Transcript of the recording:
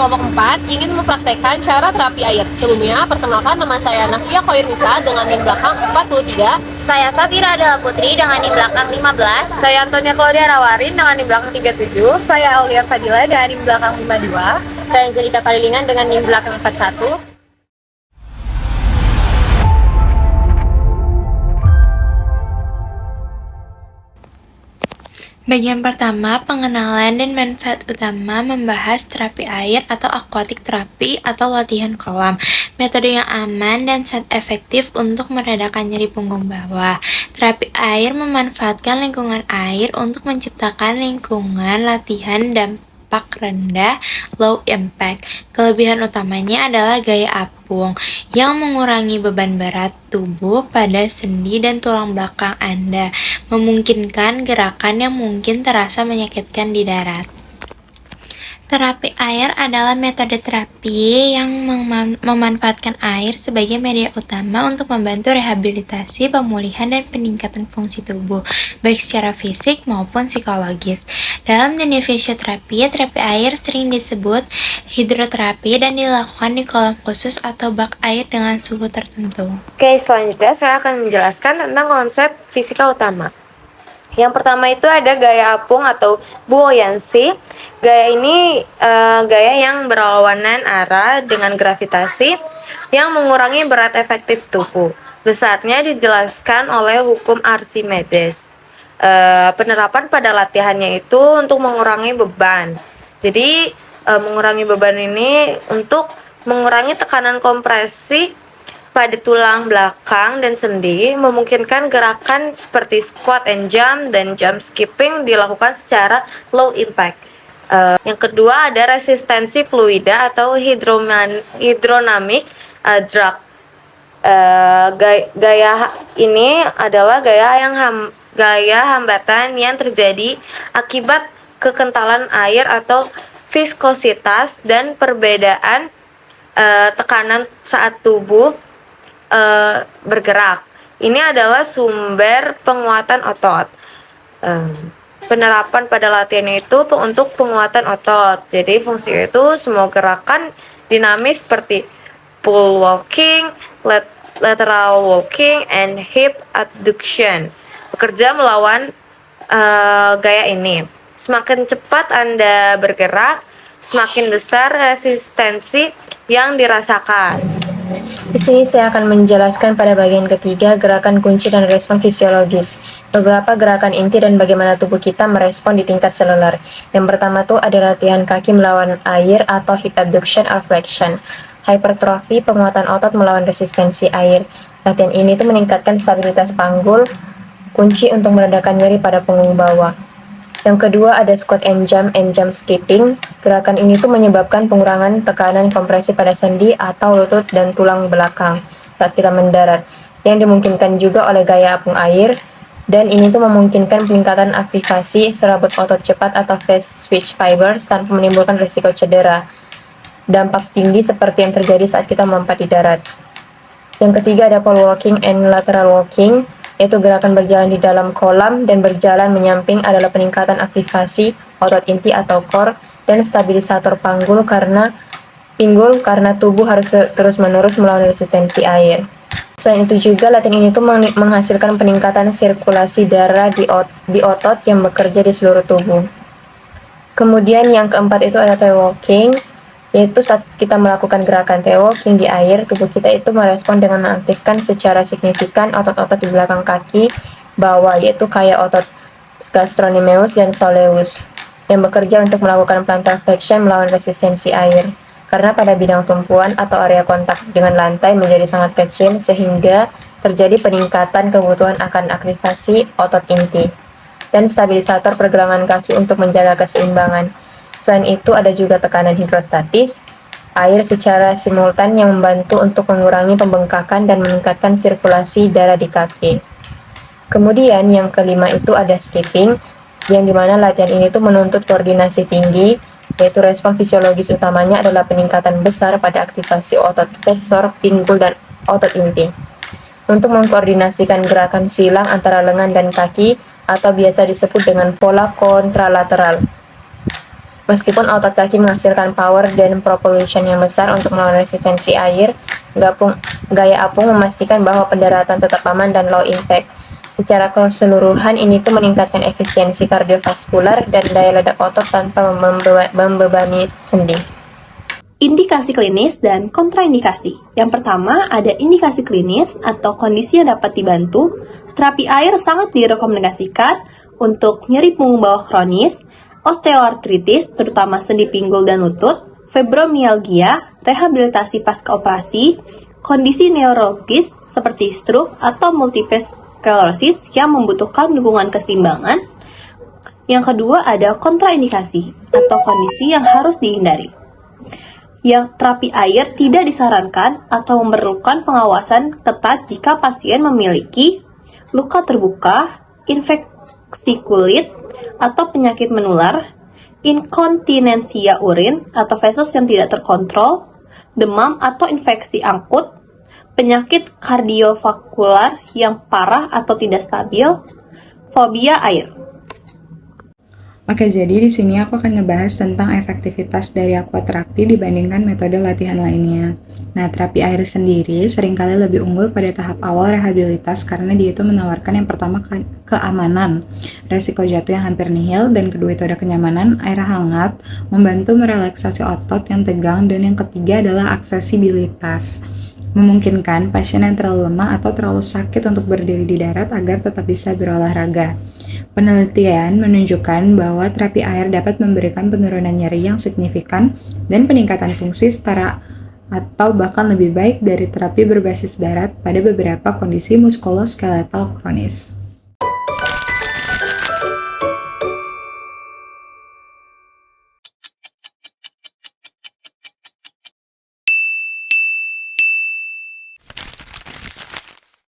kelompok 4 ingin mempraktekkan cara terapi air. Sebelumnya, perkenalkan nama saya Nafia Koirnisa dengan NIM belakang 43. Saya Safira Adela Putri dengan NIM belakang 15. Saya Antonia Claudia Rawarin dengan NIM belakang 37. Saya Aulia Fadila dengan NIM belakang 52. Saya Angelika Palilingan dengan NIM belakang 41. Bagian pertama, pengenalan dan manfaat utama membahas terapi air atau aquatic therapy atau latihan kolam. Metode yang aman dan sangat efektif untuk meredakan nyeri punggung bawah. Terapi air memanfaatkan lingkungan air untuk menciptakan lingkungan latihan dampak rendah, low impact. Kelebihan utamanya adalah gaya apung yang mengurangi beban berat tubuh pada sendi dan tulang belakang Anda, memungkinkan gerakan yang mungkin terasa menyakitkan di darat. Terapi air adalah metode terapi yang memanfaatkan air sebagai media utama untuk membantu rehabilitasi, pemulihan, dan peningkatan fungsi tubuh, baik secara fisik maupun psikologis. Dalam jenis fisioterapi, terapi air sering disebut hidroterapi dan dilakukan di kolam khusus atau bak air dengan suhu tertentu. Oke, selanjutnya saya akan menjelaskan tentang konsep fisika utama. Yang pertama itu ada gaya apung atau buoyancy. Gaya ini gaya yang berlawanan arah dengan gravitasi yang mengurangi berat efektif tubuh. Besarnya dijelaskan oleh hukum Archimedes. Penerapan pada latihannya itu untuk mengurangi beban. Jadi mengurangi beban ini untuk mengurangi tekanan kompresi pada tulang belakang dan sendi, memungkinkan gerakan seperti squat and jump dan jump skipping dilakukan secara low impact. Yang kedua ada resistensi fluida atau hidrodynamic drag. Gaya ini adalah gaya hambatan yang terjadi akibat kekentalan air atau viskositas dan perbedaan tekanan saat tubuh bergerak. Ini adalah sumber penguatan otot. Penerapan pada latihan itu untuk penguatan otot. Jadi fungsi itu semua gerakan dinamis seperti pull walking, lateral walking, and hip abduction bekerja melawan gaya ini. Semakin cepat Anda bergerak, semakin besar resistensi yang dirasakan. Di sini saya akan menjelaskan pada bagian ketiga gerakan kunci dan respon fisiologis. Beberapa gerakan inti dan bagaimana tubuh kita merespon di tingkat seluler. Yang pertama tuh ada latihan kaki melawan air atau hip abduction or flexion. Hypertrofi, penguatan otot melawan resistensi air. Latihan ini tuh meningkatkan stabilitas panggul, kunci untuk meredakan nyeri pada punggung bawah. Yang kedua ada squat and jump skipping. Gerakan ini tuh menyebabkan pengurangan tekanan kompresi pada sendi atau lutut dan tulang belakang saat kita mendarat, yang dimungkinkan juga oleh gaya apung air, dan ini tuh memungkinkan peningkatan aktivasi serabut otot cepat atau fast twitch fibers tanpa menimbulkan risiko cedera dampak tinggi seperti yang terjadi saat kita melompat di darat. Yang ketiga ada pole walking and lateral walking, yaitu gerakan berjalan di dalam kolam dan berjalan menyamping adalah peningkatan aktivasi otot inti atau core dan stabilisator pinggul karena tubuh harus terus-menerus melawan resistensi air. Selain itu juga latihan ini tuh menghasilkan peningkatan sirkulasi darah di otot yang bekerja di seluruh tubuh. Kemudian yang keempat itu ada tail walking, yaitu saat kita melakukan gerakan tail walking di air, tubuh kita itu merespon dengan mengaktifkan secara signifikan otot-otot di belakang kaki bawah, yaitu kayak otot gastrocnemius dan soleus, yang bekerja untuk melakukan plantar flexion melawan resistensi air. Karena pada bidang tumpuan atau area kontak dengan lantai menjadi sangat kecil, sehingga terjadi peningkatan kebutuhan akan aktivasi otot inti dan stabilisator pergelangan kaki untuk menjaga keseimbangan. Selain itu ada juga tekanan hidrostatis air secara simultan yang membantu untuk mengurangi pembengkakan dan meningkatkan sirkulasi darah di kaki. Kemudian yang kelima itu ada skipping, yang dimana latihan ini tuh menuntut koordinasi tinggi, yaitu respon fisiologis utamanya adalah peningkatan besar pada aktivasi otot flexor, pinggul, dan otot inti untuk mengkoordinasikan gerakan silang antara lengan dan kaki atau biasa disebut dengan pola kontralateral. Meskipun otot kaki menghasilkan power dan propulsion yang besar untuk melawan resistensi air, gaya apung memastikan bahwa pendaratan tetap aman dan low impact. Secara keseluruhan, ini tuh meningkatkan efisiensi kardiovaskular dan daya ledak otot tanpa membebani sendi. Indikasi klinis dan kontraindikasi. Yang pertama, ada indikasi klinis atau kondisi yang dapat dibantu. Terapi air sangat direkomendasikan untuk nyeri punggung bawah kronis, osteoartritis, terutama sendi pinggul dan lutut, fibromialgia, rehabilitasi pasca operasi, kondisi neurologis seperti stroke atau multiple sclerosis yang membutuhkan dukungan keseimbangan. Yang kedua ada kontraindikasi atau kondisi yang harus dihindari. Yang terapi air tidak disarankan atau memerlukan pengawasan ketat jika pasien memiliki luka terbuka, infeksi kulit, atau penyakit menular, inkontinensia urin atau feses yang tidak terkontrol, demam atau infeksi akut, penyakit kardiovaskular yang parah atau tidak stabil, fobia air. Oke, jadi di sini aku akan ngebahas tentang efektivitas dari aquaterapi dibandingkan metode latihan lainnya. Nah, terapi air sendiri seringkali lebih unggul pada tahap awal rehabilitas karena dia itu menawarkan yang pertama keamanan, resiko jatuh yang hampir nihil, dan kedua itu ada kenyamanan, air hangat, membantu merelaksasi otot yang tegang, dan yang ketiga adalah aksesibilitas. Memungkinkan pasien yang terlalu lemah atau terlalu sakit untuk berdiri di darat agar tetap bisa berolahraga. Penelitian menunjukkan bahwa terapi air dapat memberikan penurunan nyeri yang signifikan dan peningkatan fungsi setara atau bahkan lebih baik dari terapi berbasis darat pada beberapa kondisi muskuloskeletal kronis.